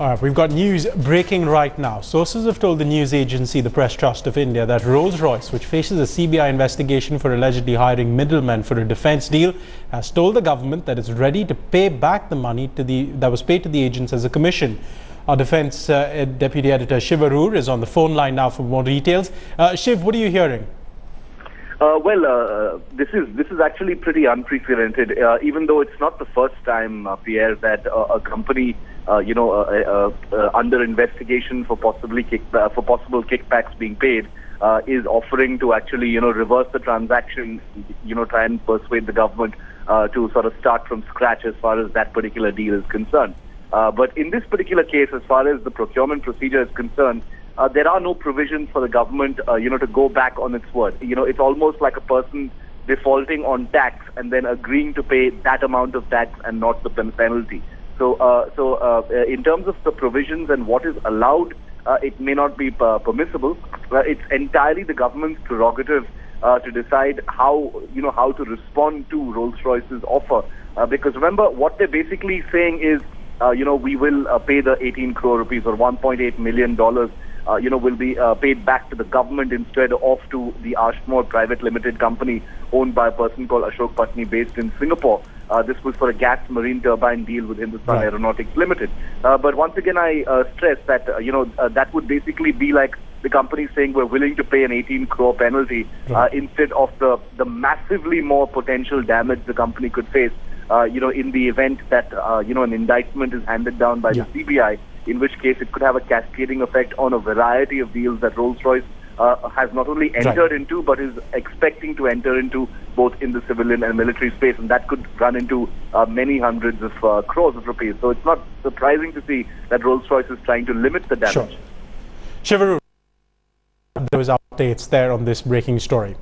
All right, we've got news breaking right now. Sources have told the news agency, the Press Trust of India, that Rolls-Royce, which faces a CBI investigation for allegedly hiring middlemen for a defense deal, has told the government that it's ready to pay back the money that was paid to the agents as a commission. Our defense deputy editor Shiv Arur is on the phone line now for more details. Shiv, what are you hearing? This is actually pretty unprecedented. Even though it's not the first time, Pierre, that a company, under investigation for possible kickbacks being paid, is offering to actually, reverse the transaction, try and persuade the government to sort of start from scratch as far as that particular deal is concerned. But in this particular case, as far as the procurement procedure is concerned, there are no provisions for the government, to go back on its word. It's almost like a person defaulting on tax and then agreeing to pay that amount of tax and not the penalty. So in terms of the provisions and what is allowed, it may not be permissible. It's entirely the government's prerogative to decide how to respond to Rolls-Royce's offer. Because remember, what they're basically saying is, we will pay the 18 crore rupees or $1.8 million. Will be paid back to the government instead of to the Ashmore Private Limited company owned by a person called Ashok Patni based in Singapore. This was for a gas marine turbine deal with Hindustan Aeronautics Limited. But once again, I stress that, that would basically be like the company saying we're willing to pay an 18 crore penalty instead of the massively more potential damage the company could face, in the event that, an indictment is handed down by the CBI, in which case it could have a cascading effect on a variety of deals that Rolls-Royce has not only entered into, but is expecting to enter into both in the civilian and military space. And that could run into many hundreds of crores of rupees. So it's not surprising to see that Rolls-Royce is trying to limit the damage. Shiv Arur, those updates there on this breaking story.